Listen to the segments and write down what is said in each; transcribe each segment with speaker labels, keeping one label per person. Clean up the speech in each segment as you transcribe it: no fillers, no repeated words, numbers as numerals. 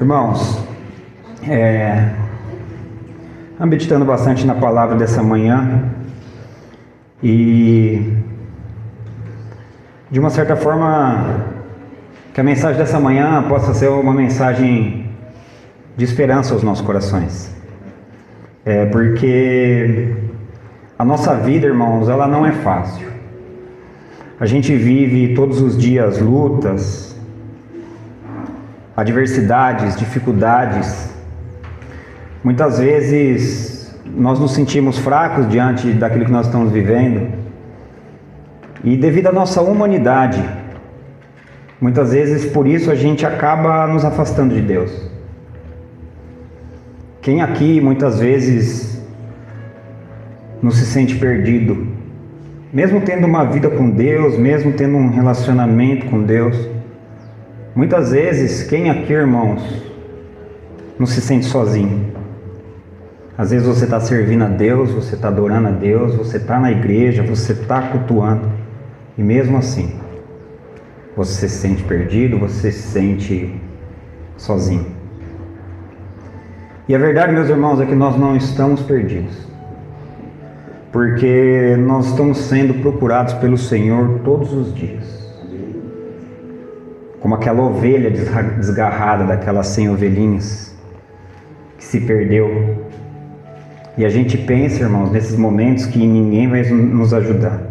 Speaker 1: Irmãos, meditando bastante na palavra dessa manhã e, de uma certa forma, que a mensagem dessa manhã possa ser uma mensagem de esperança aos nossos corações. Porque a nossa vida, irmãos, ela não é fácil. A gente vive todos os dias lutas, adversidades, dificuldades. Muitas vezes nós nos sentimos fracos diante daquilo que nós estamos vivendo. E devido à nossa humanidade, muitas vezes por isso a gente acaba nos afastando de Deus. Quem aqui muitas vezes não se sente perdido, mesmo tendo uma vida com Deus, mesmo tendo um relacionamento com Deus? Muitas vezes, quem aqui, irmãos, não se sente sozinho? Às vezes você está servindo a Deus, você está adorando a Deus, você está na igreja, você está cultuando, e mesmo assim, você se sente perdido, você se sente sozinho. E a verdade, meus irmãos, é que nós não estamos perdidos, porque nós estamos sendo procurados pelo Senhor todos os dias, como aquela ovelha desgarrada daquelas 100 ovelhinhas que se perdeu. E a gente pensa, irmãos, nesses momentos que ninguém vai nos ajudar,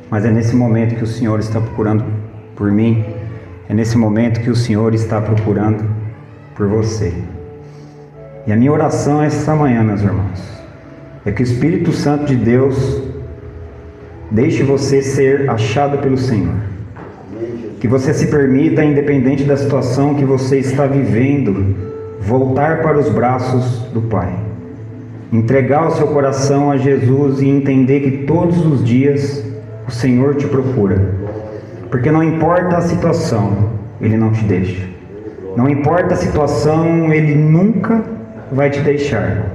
Speaker 1: mas é nesse momento que o Senhor está procurando por mim, é nesse momento que o Senhor está procurando por você. E a minha oração essa manhã, meus irmãos, é que o Espírito Santo de Deus deixe você ser achado pelo Senhor. Que você se permita, independente da situação que você está vivendo, voltar para os braços do Pai. Entregar o seu coração a Jesus e entender que todos os dias o Senhor te procura. Porque não importa a situação, Ele não te deixa. Não importa a situação, Ele nunca vai te deixar.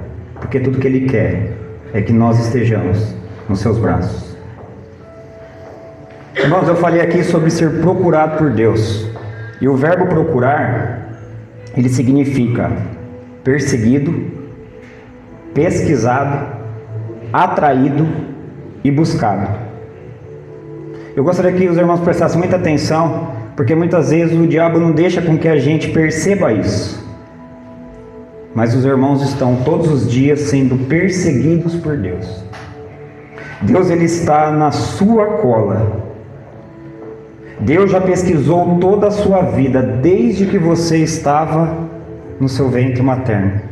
Speaker 1: Porque tudo que Ele quer é que nós estejamos nos seus braços. Irmãos, eu falei aqui sobre ser procurado por Deus. E o verbo procurar, ele significa perseguido, pesquisado, atraído e buscado. Eu gostaria que os irmãos prestassem muita atenção, porque muitas vezes o diabo não deixa com que a gente perceba isso. Mas os irmãos estão todos os dias sendo perseguidos por Deus. Deus, ele está na sua cola. Deus já pesquisou toda a sua vida, desde que você estava no seu ventre materno.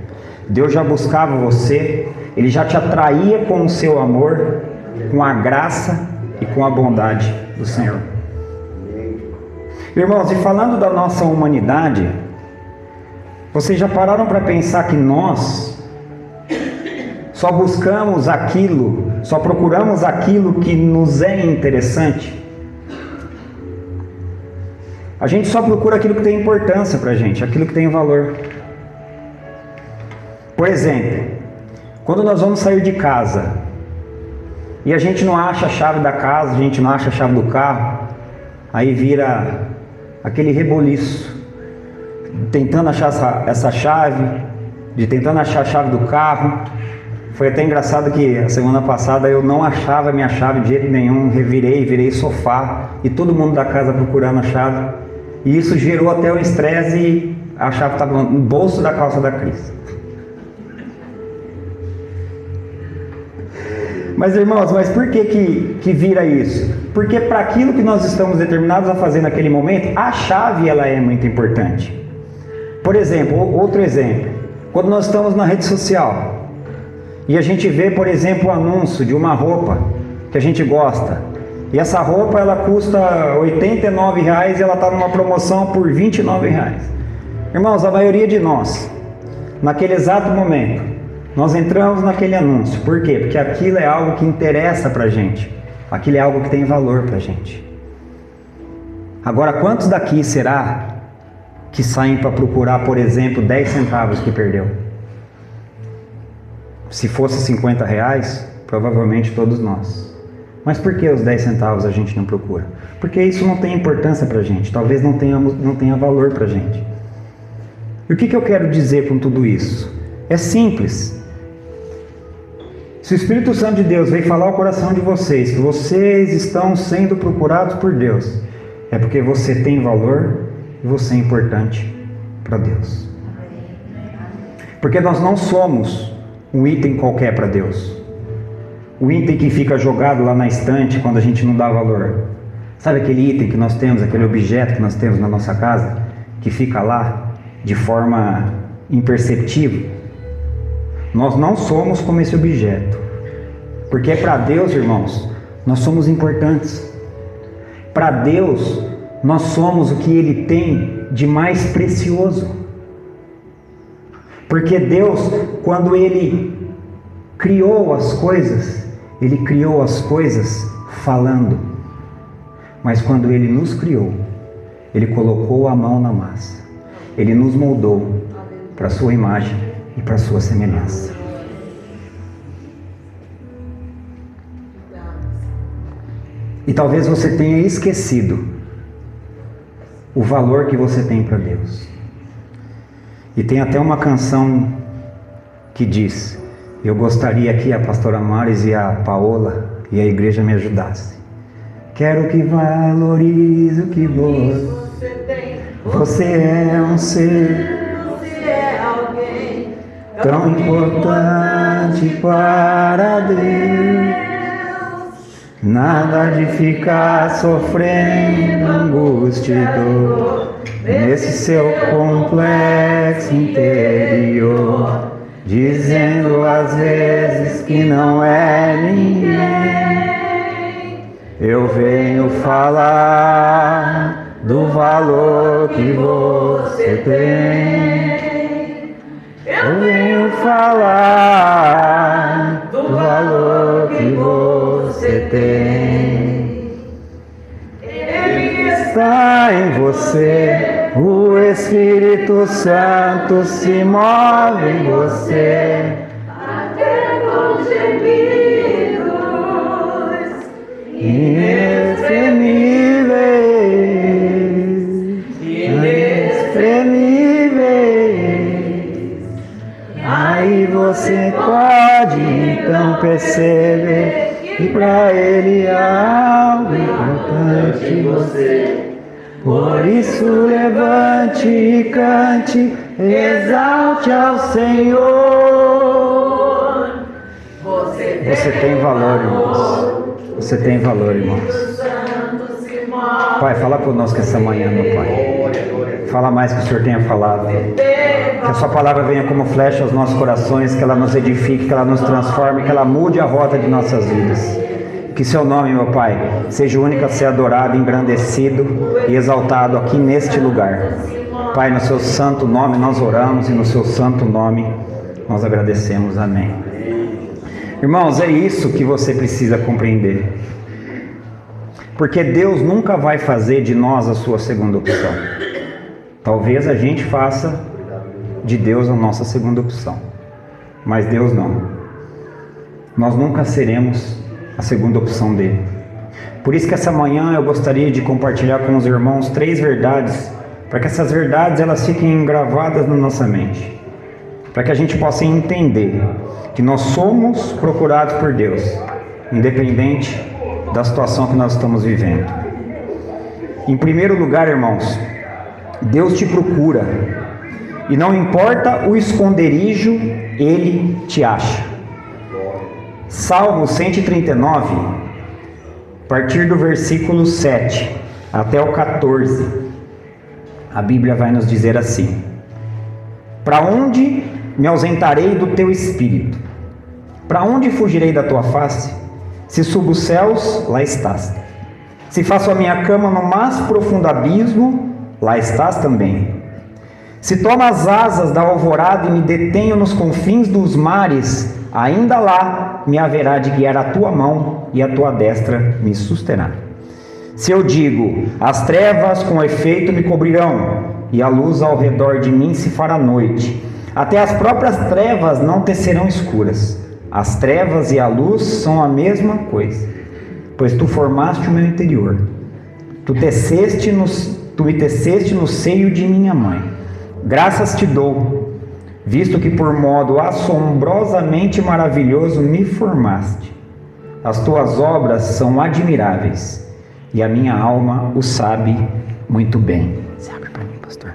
Speaker 1: Deus já buscava você, Ele já te atraía com o seu amor, com a graça e com a bondade do Senhor. Irmãos, e falando da nossa humanidade, vocês já pararam para pensar que nós só buscamos aquilo, só procuramos aquilo que nos é interessante? A gente só procura aquilo que tem importância para a gente, aquilo que tem valor. Por exemplo, quando nós vamos sair de casa e a gente não acha a chave da casa, a gente não acha a chave do carro, aí vira aquele reboliço, tentando achar essa chave, tentando achar a chave do carro. Foi até engraçado que a semana passada eu não achava a minha chave de jeito nenhum, virei sofá e todo mundo da casa procurando a chave. E isso gerou até um estresse e a chave estava no bolso da calça da Cris. Mas irmãos, por que vira isso? Porque para aquilo que nós estamos determinados a fazer naquele momento, a chave ela é muito importante. Por exemplo, outro exemplo, quando nós estamos na rede social e a gente vê, por exemplo, o anúncio de uma roupa que a gente gosta, e essa roupa ela custa R$ 89,00 e ela está numa promoção por R$ 29,00. Irmãos, a maioria de nós, naquele exato momento, nós entramos naquele anúncio. Por quê? Porque aquilo é algo que interessa para a gente. Aquilo é algo que tem valor para a gente. Agora, quantos daqui será que saem para procurar, por exemplo, 10 centavos que perdeu? Se fosse R$50, provavelmente todos nós. Mas por que os 10 centavos a gente não procura? Porque isso não tem importância para a gente, talvez não tenha valor para a gente. E o que eu quero dizer com tudo isso? É simples. Se o Espírito Santo de Deus veio falar ao coração de vocês que vocês estão sendo procurados por Deus, é porque você tem valor e você é importante para Deus. Porque nós não somos um item qualquer para Deus. O item que fica jogado lá na estante quando a gente não dá valor. Sabe aquele item que nós temos, aquele objeto que nós temos na nossa casa, que fica lá de forma imperceptível? Nós não somos como esse objeto. Porque para Deus, irmãos, nós somos importantes. Para Deus, nós somos o que Ele tem de mais precioso. Porque Deus, quando Ele criou as coisas, Ele criou as coisas falando. Mas quando Ele nos criou, Ele colocou a mão na massa. Ele nos moldou para a sua imagem e para a sua semelhança. E talvez você tenha esquecido o valor que você tem para Deus. E tem até uma canção que diz: eu gostaria que a pastora Maris e a Paola e a igreja me ajudassem. Quero que valorize o que você tem. Você é um ser, você é alguém tão importante para Deus. Nada de ficar sofrendo angústia e dor nesse seu complexo interior, dizendo às vezes que não é ninguém. Eu venho falar do valor que você tem. Eu venho falar do valor que você tem. Ele está em você, o Espírito Santo se move em você, até com gemidos inexprimíveis, inexprimíveis. Aí você pode então perceber que para Ele há algo importante em você. Por isso levante e cante, exalte ao Senhor. Você tem valor, irmãos. Você tem valor, irmãos. Pai, fala conosco essa manhã, meu Pai. Fala mais que o Senhor tenha falado. Que a sua palavra venha como flecha aos nossos corações, que ela nos edifique, que ela nos transforme, que ela mude a rota de nossas vidas. Que seu nome, meu Pai, seja o único a ser adorado, engrandecido e exaltado aqui neste lugar. Pai, no seu santo nome nós oramos e no seu santo nome nós agradecemos. Amém. Irmãos, é isso que você precisa compreender. Porque Deus nunca vai fazer de nós a sua segunda opção. Talvez a gente faça de Deus a nossa segunda opção, mas Deus não. Nós nunca seremos a segunda opção dele. Por isso que essa manhã eu gostaria de compartilhar com os irmãos 3 verdades, para que essas verdades elas fiquem gravadas na nossa mente, para que a gente possa entender que nós somos procurados por Deus, independente da situação que nós estamos vivendo. Em primeiro lugar, irmãos, Deus te procura, e não importa o esconderijo, Ele te acha. Salmo 139, a partir do versículo 7 até o 14, a Bíblia vai nos dizer assim: para onde me ausentarei do teu espírito? Para onde fugirei da tua face? Se subo os céus, lá estás. Se faço a minha cama no mais profundo abismo, lá estás também. Se tomo as asas da alvorada e me detenho nos confins dos mares, ainda lá me haverá de guiar a tua mão e a tua destra me susterá. Se eu digo, as trevas com efeito me cobrirão, e a luz ao redor de mim se fará noite, até as próprias trevas não te serão escuras. As trevas e a luz são a mesma coisa, pois tu formaste o meu interior. Tu me teceste no seio de minha mãe. Graças te dou, visto que por modo assombrosamente maravilhoso me formaste. As tuas obras são admiráveis, e a minha alma o sabe muito bem. Você abre para mim, pastor.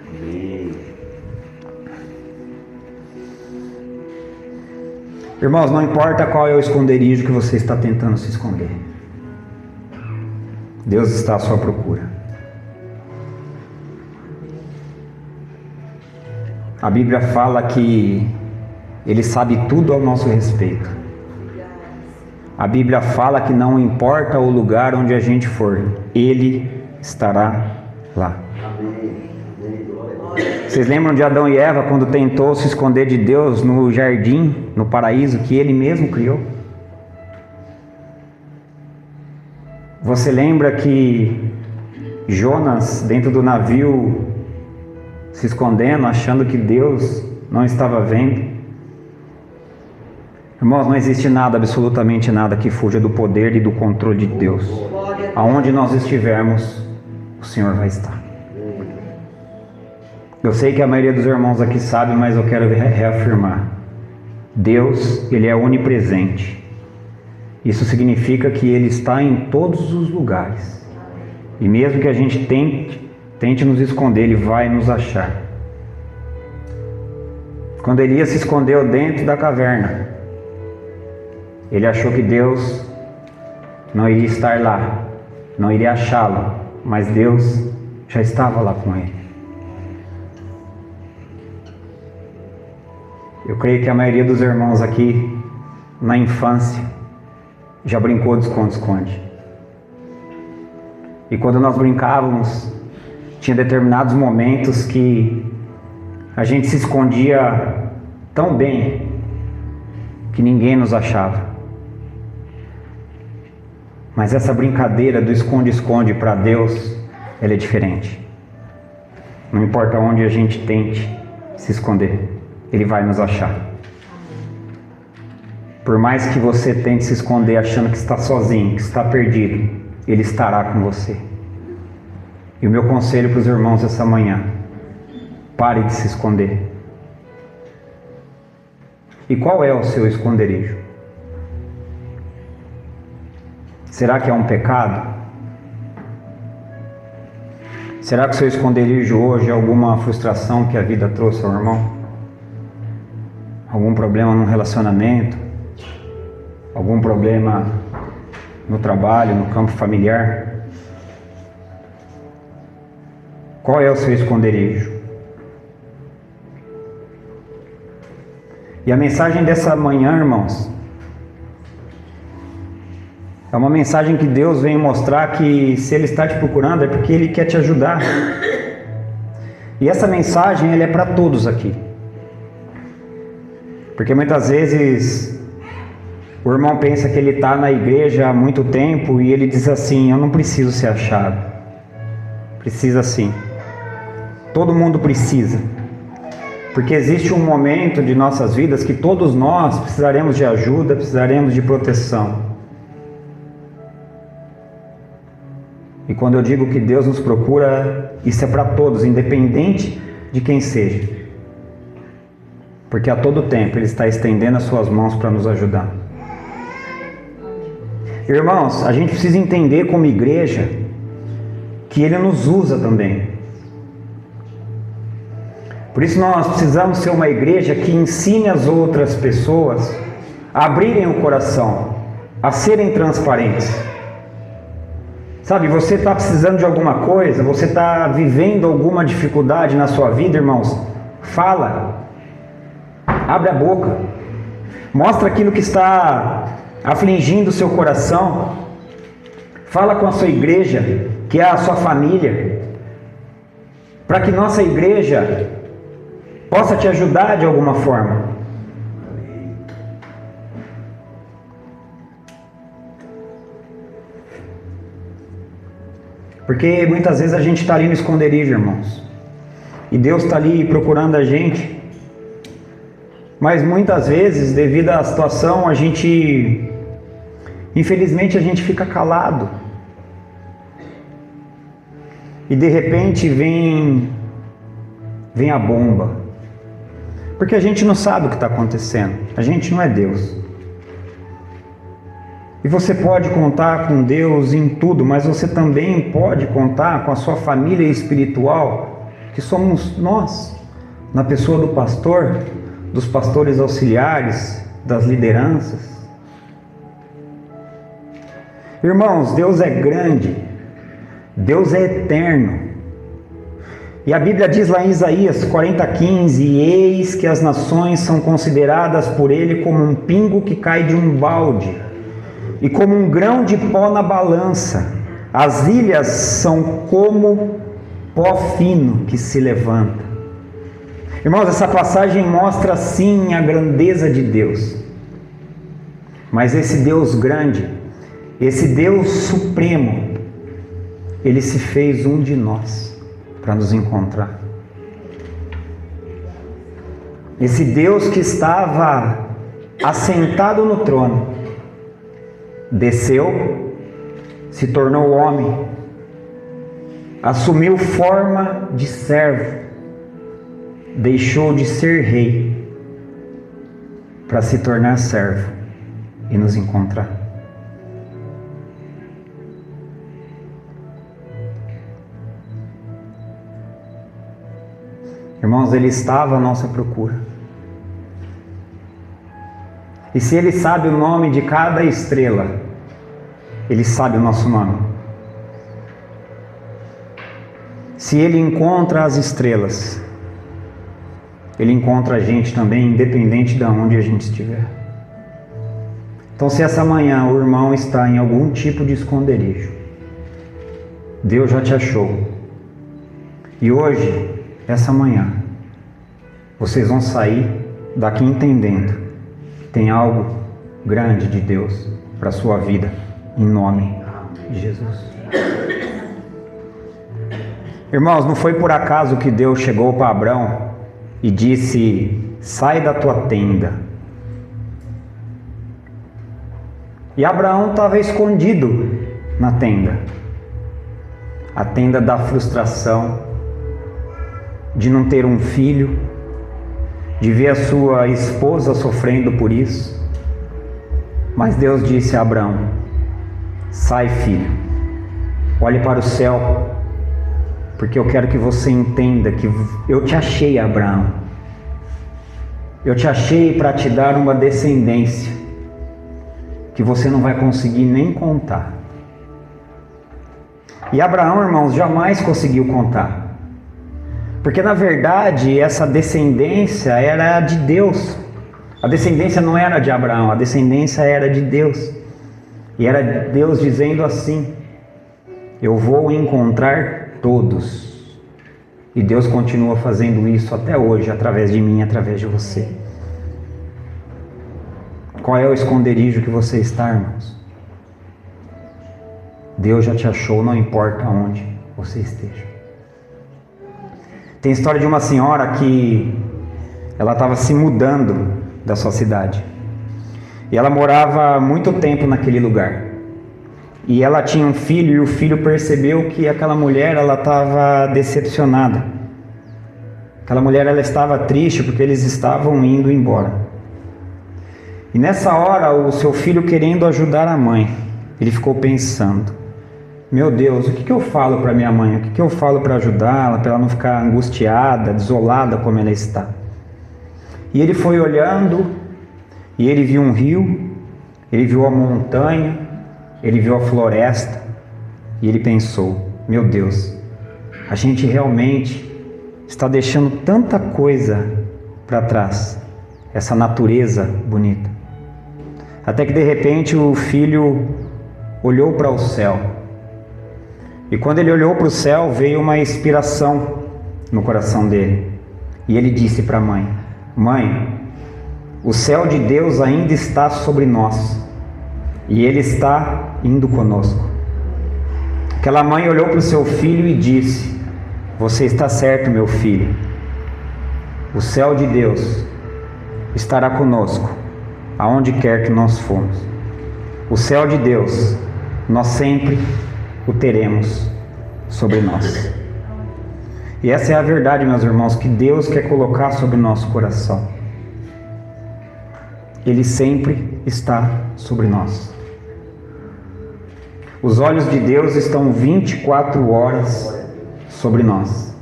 Speaker 1: Irmãos, não importa qual é o esconderijo que você está tentando se esconder. Deus está à sua procura. A Bíblia fala que Ele sabe tudo ao nosso respeito. A Bíblia fala que não importa o lugar onde a gente for, Ele estará lá. Vocês lembram de Adão e Eva quando tentou se esconder de Deus no jardim, no paraíso que Ele mesmo criou? Você lembra que Jonas, dentro do navio, se escondendo, achando que Deus não estava vendo? Irmãos, não existe nada, absolutamente nada, que fuja do poder e do controle de Deus. Aonde nós estivermos, o Senhor vai estar. Eu sei que a maioria dos irmãos aqui sabe, mas eu quero reafirmar. Deus, Ele é onipresente. Isso significa que Ele está em todos os lugares. E mesmo que a gente tente nos esconder, Ele vai nos achar. Quando Elias se escondeu dentro da caverna, ele achou que Deus não iria estar lá, não iria achá-lo, mas Deus já estava lá com ele. Eu creio que a maioria dos irmãos aqui, na infância, já brincou de esconde-esconde. E quando nós brincávamos, tinha determinados momentos que a gente se escondia tão bem que ninguém nos achava. Mas essa brincadeira do esconde-esconde para Deus, ela é diferente. Não importa onde a gente tente se esconder, Ele vai nos achar. Por mais que você tente se esconder achando que está sozinho, que está perdido, Ele estará com você. E o meu conselho para os irmãos essa manhã: pare de se esconder. E qual é o seu esconderijo? Será que é um pecado? Será que o seu esconderijo hoje é alguma frustração que a vida trouxe ao irmão? Algum problema no relacionamento? Algum problema no trabalho, no campo familiar? Qual é o seu esconderijo? E a mensagem dessa manhã, irmãos, é uma mensagem que Deus vem mostrar que se Ele está te procurando é porque Ele quer te ajudar. E essa mensagem ela é para todos aqui. Porque muitas vezes o irmão pensa que ele está na igreja há muito tempo e ele diz assim: eu não preciso ser achado. Precisa sim. Todo mundo precisa. Porque existe um momento de nossas vidas que todos nós precisaremos de ajuda, precisaremos de proteção. E quando eu digo que Deus nos procura, isso é para todos, independente de quem seja. Porque a todo tempo Ele está estendendo as suas mãos para nos ajudar. Irmãos, a gente precisa entender como igreja que Ele nos usa também. Por isso nós precisamos ser uma igreja que ensine as outras pessoas a abrirem o coração, a serem transparentes. Sabe, você está precisando de alguma coisa, você está vivendo alguma dificuldade na sua vida, irmãos? Fala, abre a boca, mostra aquilo que está afligindo o seu coração, fala com a sua igreja, que é a sua família, para que nossa igreja possa te ajudar de alguma forma. Porque muitas vezes a gente está ali no esconderijo, irmãos, e Deus está ali procurando a gente, mas muitas vezes, devido à situação, infelizmente a gente fica calado, e de repente vem vem a bomba. Porque a gente não sabe o que está acontecendo. A gente não é Deus. E você pode contar com Deus em tudo, mas você também pode contar com a sua família espiritual, que somos nós, na pessoa do pastor, dos pastores auxiliares, das lideranças. Irmãos, Deus é grande, Deus é eterno. E a Bíblia diz lá em Isaías 40:15: eis que as nações são consideradas por ele como um pingo que cai de um balde, e como um grão de pó na balança. As ilhas são como pó fino que se levanta. Irmãos, essa passagem mostra sim a grandeza de Deus. Mas esse Deus grande, esse Deus supremo, Ele se fez um de nós para nos encontrar. Esse Deus que estava assentado no trono, desceu, se tornou homem, assumiu forma de servo, deixou de ser rei para se tornar servo e nos encontrar. Irmãos, Ele estava à nossa procura. E se Ele sabe o nome de cada estrela, Ele sabe o nosso nome. Se Ele encontra as estrelas, Ele encontra a gente também, independente de onde a gente estiver. Então, se essa manhã o irmão está em algum tipo de esconderijo, Deus já te achou. E hoje, essa manhã, vocês vão sair daqui entendendo que tem algo grande de Deus para a sua vida, em nome de Jesus. Irmãos, não foi por acaso que Deus chegou para Abrão e disse: sai da tua tenda. E Abraão estava escondido na tenda, a tenda da frustração, de não ter um filho, de ver a sua esposa sofrendo por isso. Mas Deus disse a Abraão: sai, filho, olhe para o céu, porque eu quero que você entenda que eu te achei, Abraão. Eu te achei para te dar uma descendência que você não vai conseguir nem contar. E Abraão, irmãos, jamais conseguiu contar. Porque na verdade essa descendência era de Deus. A descendência não era de Abraão, a descendência era de Deus. E era Deus dizendo assim: eu vou encontrar todos. E Deus continua fazendo isso até hoje, através de mim, através de você. Qual é o esconderijo que você está, irmãos? Deus já te achou, não importa onde você esteja. Tem a história de uma senhora que ela estava se mudando da sua cidade. E ela morava há muito tempo naquele lugar. E ela tinha um filho, e o filho percebeu que aquela mulher estava decepcionada. Aquela mulher estava triste porque eles estavam indo embora. E nessa hora, o seu filho, querendo ajudar a mãe, ele ficou pensando: meu Deus, o que eu falo para minha mãe? O que eu falo para ajudá-la, para ela não ficar angustiada, desolada como ela está? E ele foi olhando, e ele viu um rio, ele viu a montanha, ele viu a floresta, e ele pensou: meu Deus, a gente realmente está deixando tanta coisa para trás, essa natureza bonita. Até que de repente o filho olhou para o céu. E quando ele olhou para o céu, veio uma inspiração no coração dele. E ele disse para a mãe: mãe, o céu de Deus ainda está sobre nós. E Ele está indo conosco. Aquela mãe olhou para o seu filho e disse: você está certo, meu filho. O céu de Deus estará conosco, aonde quer que nós formos. O céu de Deus, nós sempre o teremos sobre nós. E essa é a verdade, meus irmãos, que Deus quer colocar sobre o nosso coração. Ele sempre está sobre nós. Os olhos de Deus estão 24 horas sobre nós.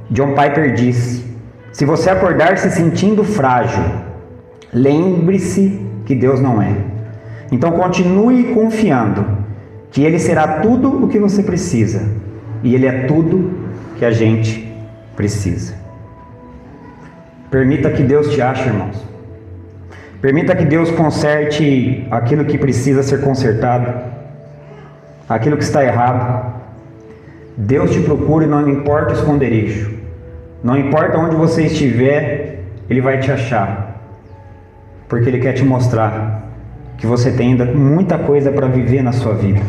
Speaker 1: John Piper disse: se você acordar se sentindo frágil, lembre-se que Deus não é. Então continue confiando que Ele será tudo o que você precisa. E Ele é tudo que a gente precisa. Permita que Deus te ache, irmãos. Permita que Deus conserte aquilo que precisa ser consertado, aquilo que está errado. Deus te procura e não importa o esconderijo. Não importa onde você estiver, Ele vai te achar. Porque Ele quer te mostrar que você tem ainda muita coisa para viver na sua vida.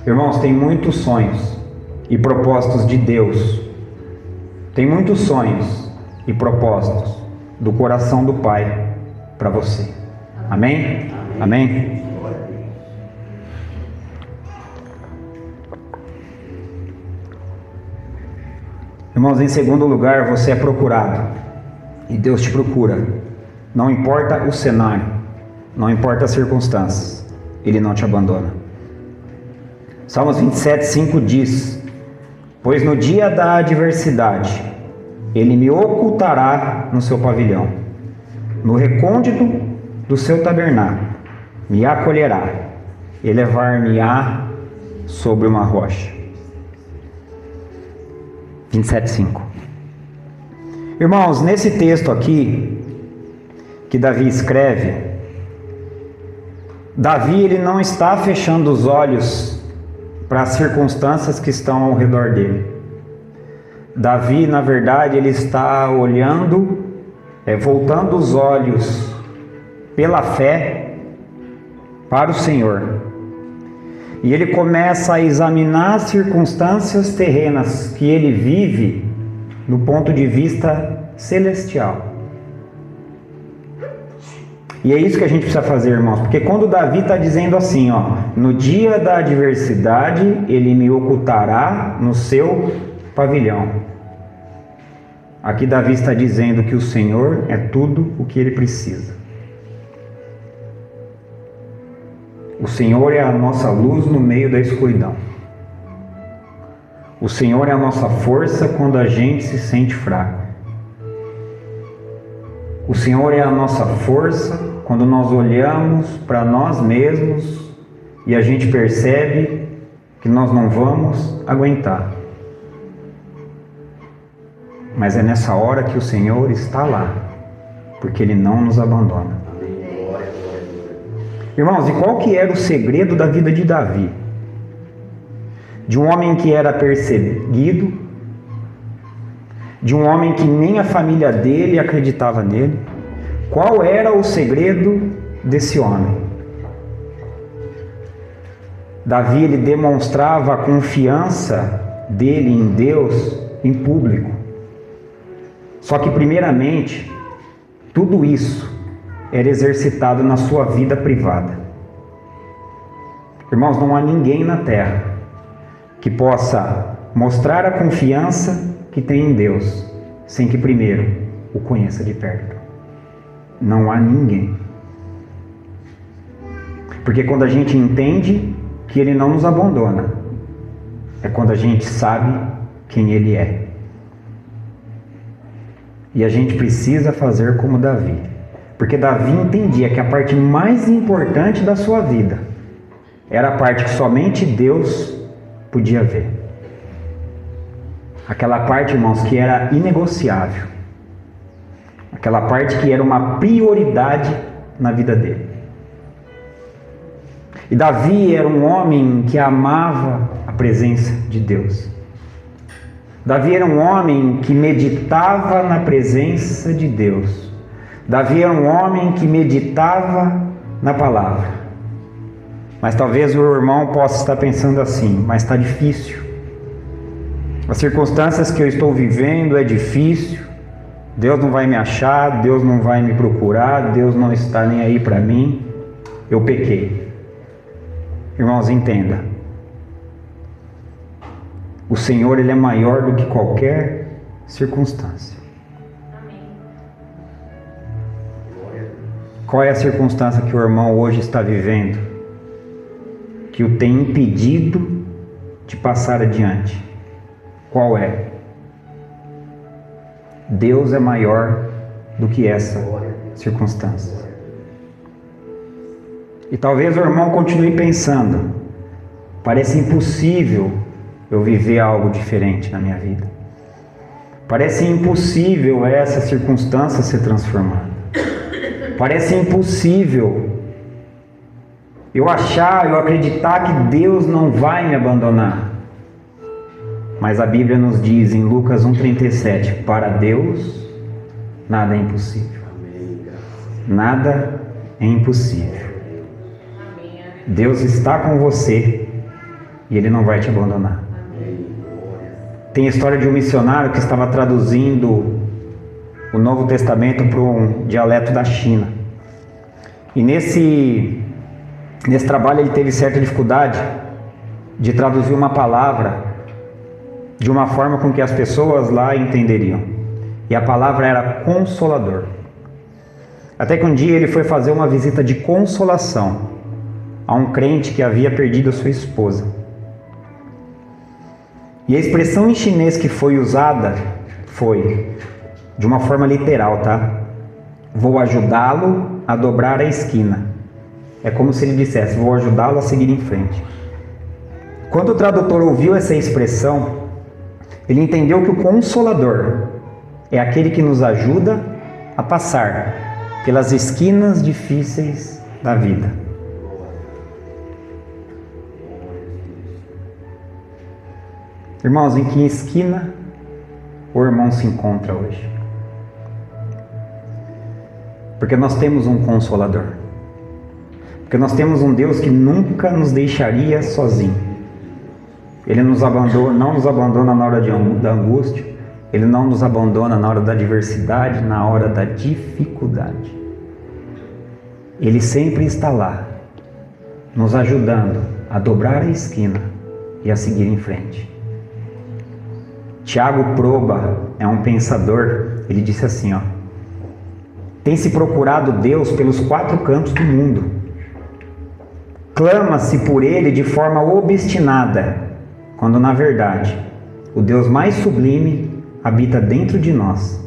Speaker 1: Irmãos, tem muitos sonhos e propósitos de Deus. Tem muitos sonhos e propósitos do coração do Pai para você. Amém? Amém? Irmãos, em segundo lugar, você é procurado. E Deus te procura. Não importa o cenário, não importa as circunstâncias, Ele não te abandona. Salmos 27:5 diz: pois no dia da adversidade, Ele me ocultará no seu pavilhão, no recôndito do seu tabernáculo, me acolherá, elevar-me-á sobre uma rocha. 27:5. Irmãos, nesse texto aqui, que Davi escreve, Davi ele não está fechando os olhos para as circunstâncias que estão ao redor dele. Davi, na verdade, ele está olhando, voltando os olhos pela fé para o Senhor. E ele começa a examinar as circunstâncias terrenas que ele vive no ponto de vista celestial. E é isso que a gente precisa fazer, irmãos, porque quando Davi está dizendo assim, no dia da adversidade, Ele me ocultará no seu pavilhão. Aqui Davi está dizendo que o Senhor é tudo o que ele precisa. O Senhor é a nossa luz no meio da escuridão. O Senhor é a nossa força quando a gente se sente fraco. O Senhor é a nossa força quando nós olhamos para nós mesmos e a gente percebe que nós não vamos aguentar. Mas é nessa hora que o Senhor está lá, porque Ele não nos abandona. Irmãos, e qual que era o segredo da vida de Davi? De um homem que era perseguido, de um homem que nem a família dele acreditava nele. Qual era o segredo desse homem? Davi, ele demonstrava a confiança dele em Deus em público. Só que primeiramente, tudo isso era exercitado na sua vida privada. Irmãos, não há ninguém na terra que possa mostrar a confiança que tem em Deus, sem que primeiro o conheça de perto. Não há ninguém. Porque quando a gente entende que Ele não nos abandona, é quando a gente sabe quem Ele é. E a gente precisa fazer como Davi. Porque Davi entendia que a parte mais importante da sua vida era a parte que somente Deus podia ver. Aquela parte, irmãos, que era inegociável. Aquela parte que era uma prioridade na vida dele. E Davi era um homem que amava a presença de Deus. Davi era um homem que meditava na presença de Deus. Davi era um homem que meditava na palavra. Mas talvez o irmão possa estar pensando assim, mas está difícil. As circunstâncias que eu estou vivendo é difícil. Deus não vai me achar, Deus não vai me procurar, Deus não está nem aí para mim. Eu pequei. Irmãos, entenda. O Senhor, Ele é maior do que qualquer circunstância. Qual é a circunstância que o irmão hoje está vivendo, que o tem impedido de passar adiante? Qual é? Deus é maior do que essa circunstância. E talvez o irmão continue pensando: parece impossível eu viver algo diferente na minha vida. Parece impossível essa circunstância ser transformada. Parece impossível eu acreditar que Deus não vai me abandonar. Mas a Bíblia nos diz em Lucas 1,37: para Deus nada é impossível. Nada é impossível. Deus está com você e Ele não vai te abandonar. Tem a história de um missionário que estava traduzindo o Novo Testamento para um dialeto da China. E nesse trabalho ele teve certa dificuldade de traduzir uma palavra de uma forma com que as pessoas lá entenderiam. E a palavra era consolador. Até que um dia ele foi fazer uma visita de consolação a um crente que havia perdido a sua esposa. E a expressão em chinês que foi usada foi, de uma forma literal, tá? Vou ajudá-lo a dobrar a esquina. É como se ele dissesse: vou ajudá-lo a seguir em frente. Quando o tradutor ouviu essa expressão, ele entendeu que o Consolador é aquele que nos ajuda a passar pelas esquinas difíceis da vida. Irmãos, em que esquina o irmão se encontra hoje? Porque nós temos um Consolador. Porque nós temos um Deus que nunca nos deixaria sozinho. Ele não nos abandona na hora da angústia. Ele não nos abandona na hora da adversidade, na hora da dificuldade. Ele sempre está lá, nos ajudando a dobrar a esquina e a seguir em frente. Tiago Proba é um pensador. Ele disse assim, tem se procurado Deus pelos 4 cantos do mundo. Clama-se por Ele de forma obstinada, quando na verdade o Deus mais sublime habita dentro de nós.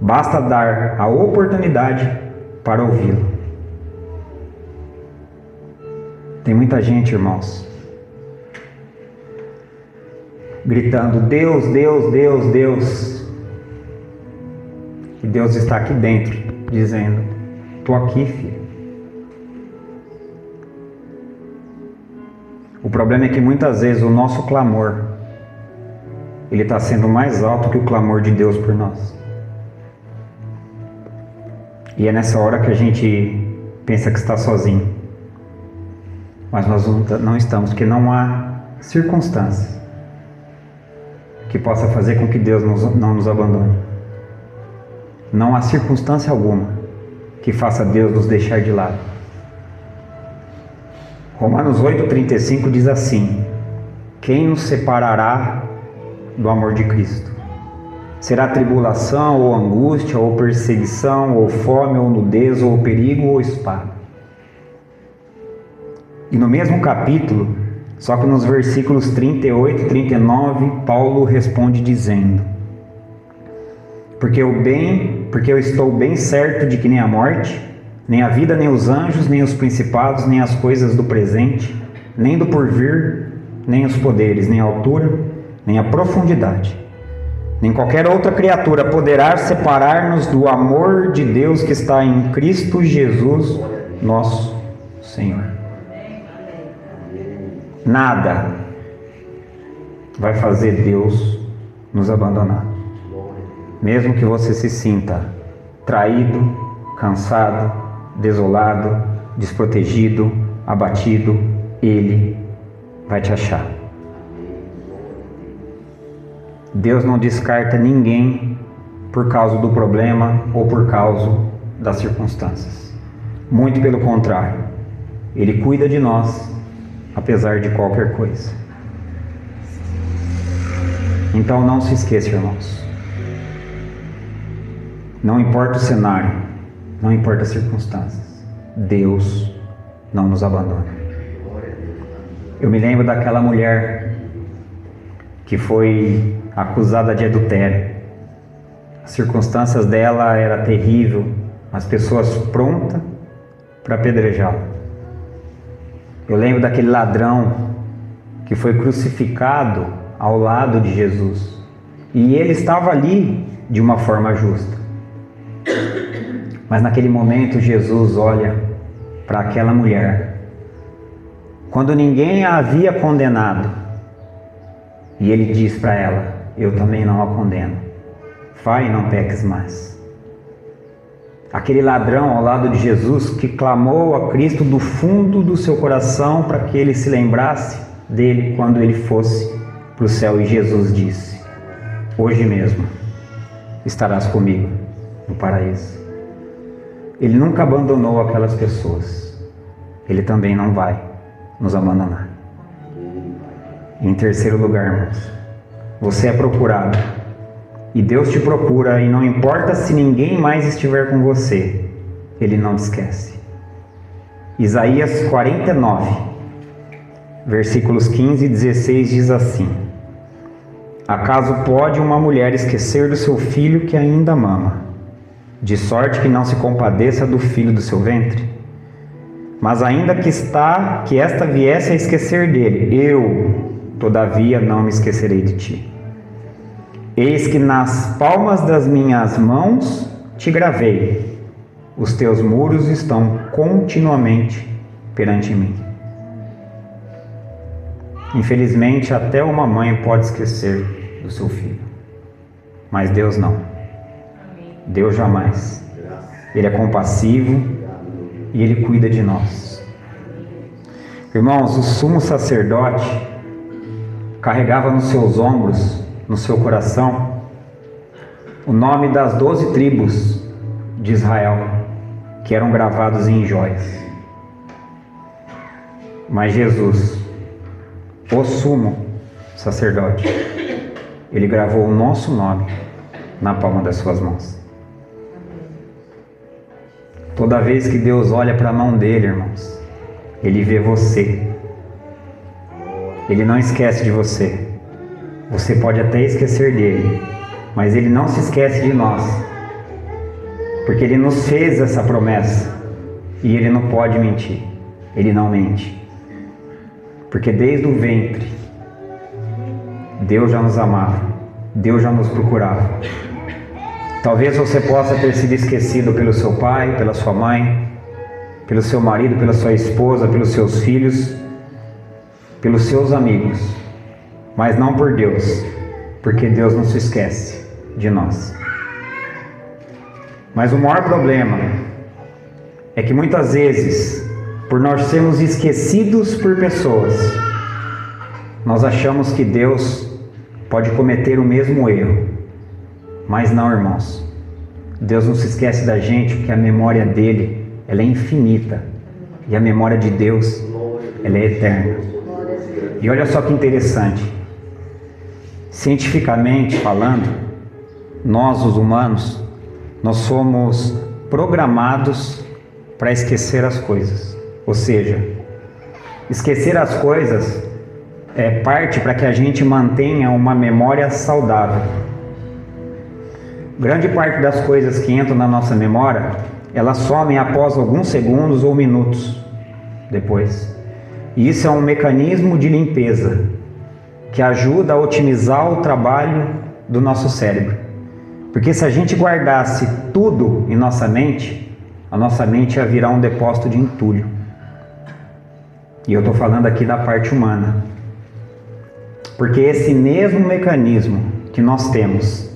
Speaker 1: Basta dar a oportunidade para ouvi-lo. Tem muita gente, irmãos, gritando: Deus, Deus, Deus, Deus. E Deus está aqui dentro, dizendo: estou aqui, filho. O problema é que muitas vezes o nosso clamor, ele está sendo mais alto que o clamor de Deus por nós. E é nessa hora que a gente pensa que está sozinho. Mas nós não estamos, porque não há circunstância que possa fazer com que Deus não nos abandone. Não há circunstância alguma que faça Deus nos deixar de lado. Romanos 8,35 diz assim: quem nos separará do amor de Cristo? Será tribulação, ou angústia, ou perseguição, ou fome, ou nudez, ou perigo, ou espada. E no mesmo capítulo, só que nos versículos 38 e 39, Paulo responde dizendo: porque eu estou bem certo de que nem a morte, nem a vida, nem os anjos, nem os principados, nem as coisas do presente, nem do porvir, nem os poderes, nem a altura, nem a profundidade, nem qualquer outra criatura poderá separar-nos do amor de Deus que está em Cristo Jesus, nosso Senhor. Nada vai fazer Deus nos abandonar. Mesmo que você se sinta traído, cansado, desolado, desprotegido, abatido, Ele vai te achar. Deus não descarta ninguém por causa do problema ou por causa das circunstâncias. Muito pelo contrário, Ele cuida de nós, apesar de qualquer coisa. Então não se esqueça, irmãos. Não importa o cenário, não importa as circunstâncias, Deus não nos abandona. Eu me lembro daquela mulher que foi acusada de adultério. As circunstâncias dela eram terríveis, as pessoas prontas para apedrejá-la. Eu lembro daquele ladrão que foi crucificado ao lado de Jesus. E ele estava ali de uma forma justa. Mas naquele momento Jesus olha para aquela mulher, quando ninguém a havia condenado, e ele diz para ela: eu também não a condeno, vai e não peques mais. Aquele ladrão ao lado de Jesus que clamou a Cristo do fundo do seu coração para que ele se lembrasse dele quando ele fosse para o céu, e Jesus disse: hoje mesmo estarás comigo no paraíso. Ele nunca abandonou aquelas pessoas. Ele também não vai nos abandonar. Em terceiro lugar, irmãos, você é procurado. E Deus te procura, e não importa se ninguém mais estiver com você, Ele não te esquece. Isaías 49, versículos 15 e 16 diz assim: acaso pode uma mulher esquecer do seu filho que ainda mama, de sorte que não se compadeça do filho do seu ventre? Mas ainda que esta viesse a esquecer dele, eu, todavia, não me esquecerei de ti. Eis que nas palmas das minhas mãos te gravei, os teus muros estão continuamente perante mim. Infelizmente, até uma mãe pode esquecer do seu filho, mas Deus não. Deus jamais. Ele é compassivo e Ele cuida de nós. Irmãos, o sumo sacerdote carregava nos seus ombros, no seu coração, o nome das 12 tribos de Israel, que eram gravados em joias. Mas Jesus, o sumo sacerdote, Ele gravou o nosso nome na palma das suas mãos. Toda vez que Deus olha para a mão dele, irmãos, Ele vê você. Ele não esquece de você. Você pode até esquecer dele, mas Ele não se esquece de nós, porque Ele nos fez essa promessa e Ele não pode mentir. Ele não mente, porque desde o ventre Deus já nos amava, Deus já nos procurava. Talvez você possa ter sido esquecido pelo seu pai, pela sua mãe, pelo seu marido, pela sua esposa, pelos seus filhos, pelos seus amigos, mas não por Deus, porque Deus não se esquece de nós. Mas o maior problema é que muitas vezes, por nós sermos esquecidos por pessoas, nós achamos que Deus pode cometer o mesmo erro. Mas não, irmãos. Deus não se esquece da gente, porque a memória dele, ela é infinita. E a memória de Deus, ela é eterna. E olha só que interessante. Cientificamente falando, nós, os humanos, nós somos programados para esquecer as coisas. Ou seja, esquecer as coisas é parte para que a gente mantenha uma memória saudável. Grande parte das coisas que entram na nossa memória, elas somem após alguns segundos ou minutos depois. E isso é um mecanismo de limpeza que ajuda a otimizar o trabalho do nosso cérebro. Porque se a gente guardasse tudo em nossa mente, a nossa mente ia virar um depósito de entulho. E eu estou falando aqui da parte humana. Porque esse mesmo mecanismo que nós temos,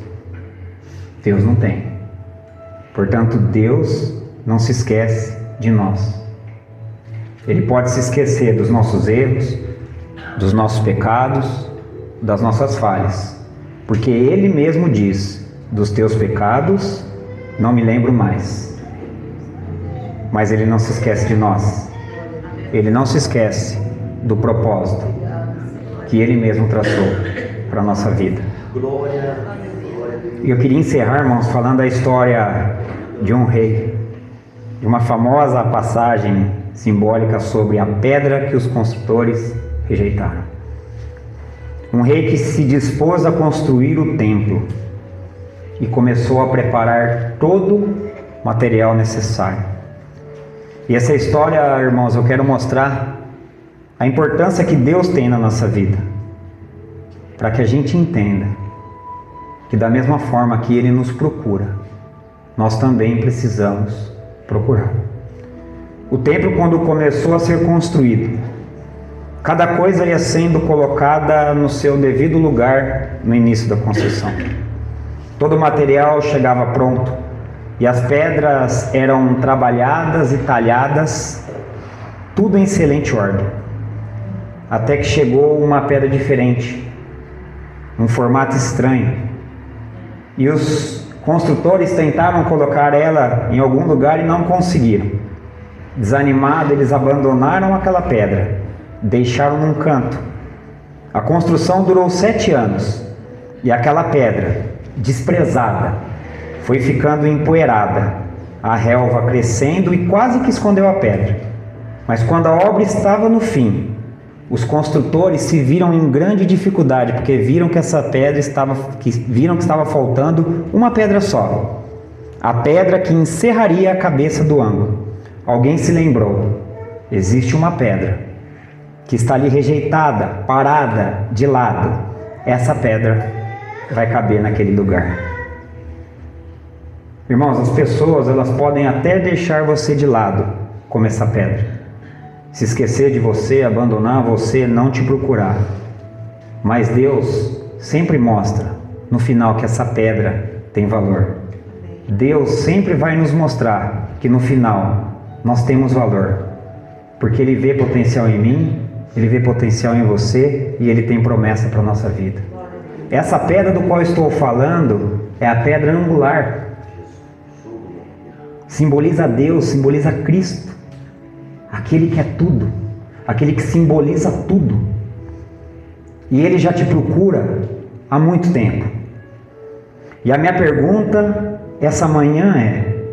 Speaker 1: Deus não tem. Portanto, Deus não se esquece de nós. Ele pode se esquecer dos nossos erros, dos nossos pecados, das nossas falhas. Porque Ele mesmo diz: dos teus pecados não me lembro mais. Mas Ele não se esquece de nós. Ele não se esquece do propósito que Ele mesmo traçou para a nossa vida. E eu queria encerrar, irmãos, falando da história de um rei, de uma famosa passagem simbólica sobre a pedra que os construtores rejeitaram. Um rei que se dispôs a construir o templo e começou a preparar todo o material necessário. E essa história, irmãos, eu quero mostrar a importância que Deus tem na nossa vida, para que a gente entenda que da mesma forma que Ele nos procura, nós também precisamos procurar. O templo, quando começou a ser construído, cada coisa ia sendo colocada no seu devido lugar no início da construção. Todo o material chegava pronto e as pedras eram trabalhadas e talhadas, tudo em excelente ordem. Até que chegou uma pedra diferente, um formato estranho. E os construtores tentaram colocar ela em algum lugar e não conseguiram. Desanimados, eles abandonaram aquela pedra, deixaram num canto. A construção durou 7 anos e aquela pedra, desprezada, foi ficando empoeirada, a relva crescendo e quase que escondeu a pedra. Mas quando a obra estava no fim, os construtores se viram em grande dificuldade, porque viram que estava faltando uma pedra só, a pedra que encerraria a cabeça do ângulo. Alguém se lembrou: existe uma pedra que está ali rejeitada, parada, de lado. Essa pedra vai caber naquele lugar. Irmãos, as pessoas, elas podem até deixar você de lado, como essa pedra, se esquecer de você, abandonar você, não te procurar. Mas Deus sempre mostra no final que essa pedra tem valor. Deus sempre vai nos mostrar que no final nós temos valor, porque Ele vê potencial em mim, Ele vê potencial em você e Ele tem promessa para a nossa vida. Essa pedra do qual estou falando é a pedra angular. Simboliza Deus, simboliza Cristo, aquele que é tudo, aquele que simboliza tudo. E Ele já te procura há muito tempo. E a minha pergunta essa manhã é: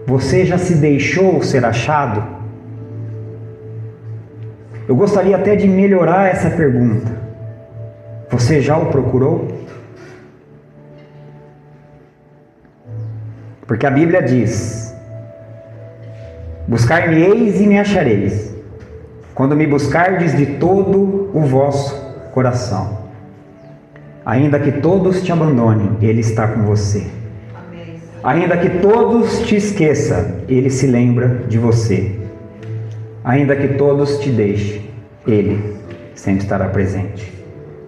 Speaker 1: você já se deixou ser achado? Eu gostaria até de melhorar essa pergunta. Você já o procurou? Porque a Bíblia diz: buscar-me-eis e me achareis, quando me buscardes de todo o vosso coração. Ainda que todos te abandonem, Ele está com você. Amém. Ainda que todos te esqueçam, Ele se lembra de você. Ainda que todos te deixem, Ele sempre estará presente.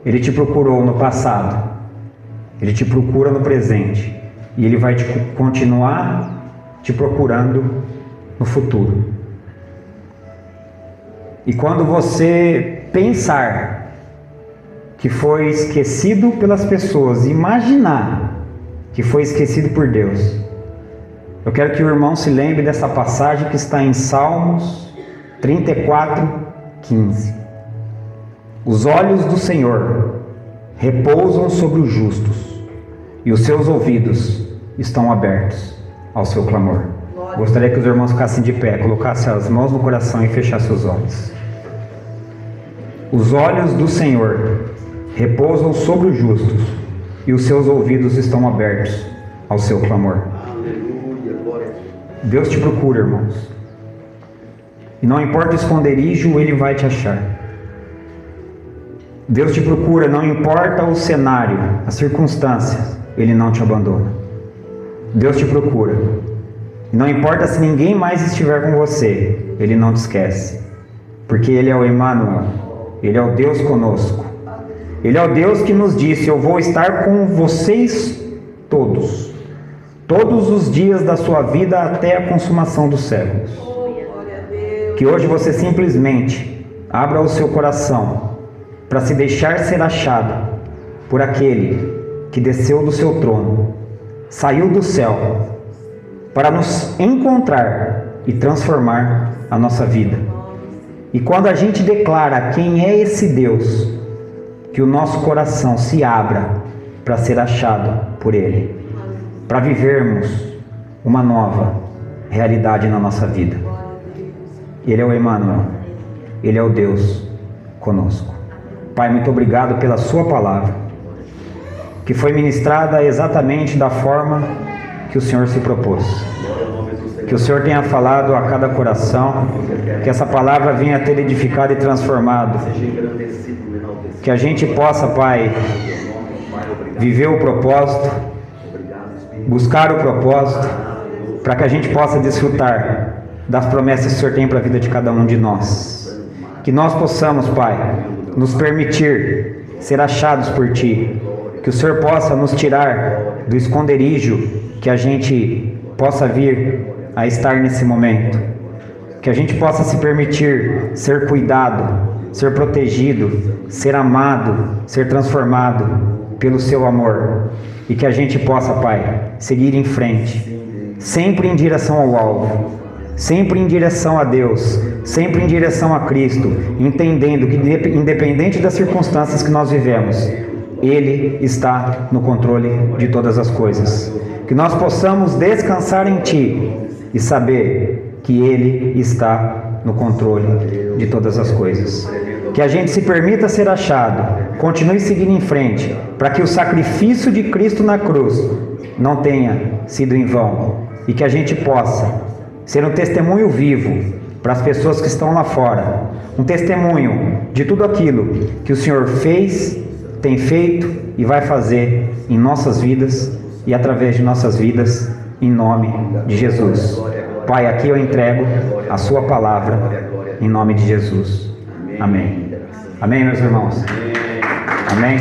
Speaker 1: Ele te procurou no passado, Ele te procura no presente, e Ele vai continuar te procurando no futuro. E quando você pensar que foi esquecido pelas pessoas, imaginar que foi esquecido por Deus, eu quero que o irmão se lembre dessa passagem que está em Salmos 34:15. Os olhos do Senhor repousam sobre os justos, e os seus ouvidos estão abertos ao seu clamor. Gostaria que os irmãos ficassem de pé, colocassem as mãos no coração e fechassem os olhos. Os olhos do Senhor repousam sobre os justos, e os seus ouvidos estão abertos ao seu clamor. Deus te procura, irmãos. E não importa o esconderijo, Ele vai te achar. Deus te procura, não importa o cenário, as circunstâncias, Ele não te abandona. Deus te procura. E não importa se ninguém mais estiver com você, Ele não te esquece. Porque Ele é o Emmanuel, Ele é o Deus conosco. Ele é o Deus que nos disse: eu vou estar com vocês todos os dias da sua vida até a consumação dos séculos. Que hoje você simplesmente abra o seu coração para se deixar ser achado por aquele que desceu do seu trono, saiu do céu para nos encontrar e transformar a nossa vida. E quando a gente declara quem é esse Deus, que o nosso coração se abra para ser achado por Ele, para vivermos uma nova realidade na nossa vida. Ele é o Emmanuel, Ele é o Deus conosco. Pai, muito obrigado pela Sua palavra, que foi ministrada exatamente da forma que o Senhor se propôs. Que o Senhor tenha falado a cada coração, que essa palavra venha a ter edificado e transformado. Que a gente possa, Pai, viver o propósito, buscar o propósito, para que a gente possa desfrutar das promessas que o Senhor tem para a vida de cada um de nós. Que nós possamos, Pai, nos permitir ser achados por Ti. Que o Senhor possa nos tirar do esconderijo que a gente possa vir a estar nesse momento. Que a gente possa se permitir ser cuidado, ser protegido, ser amado, ser transformado pelo Seu amor. E que a gente possa, Pai, seguir em frente, sempre em direção ao alvo, sempre em direção a Deus, sempre em direção a Cristo, entendendo que independente das circunstâncias que nós vivemos, Ele está no controle de todas as coisas. Que nós possamos descansar em Ti e saber que Ele está no controle de todas as coisas. Que a gente se permita ser achado, continue seguindo em frente, para que o sacrifício de Cristo na cruz não tenha sido em vão, e que a gente possa ser um testemunho vivo para as pessoas que estão lá fora, um testemunho de tudo aquilo que o Senhor fez, tem feito e vai fazer em nossas vidas e através de nossas vidas, em nome de Jesus. Pai, aqui eu entrego a Sua palavra, em nome de Jesus. Amém. Amém, meus irmãos? Amém?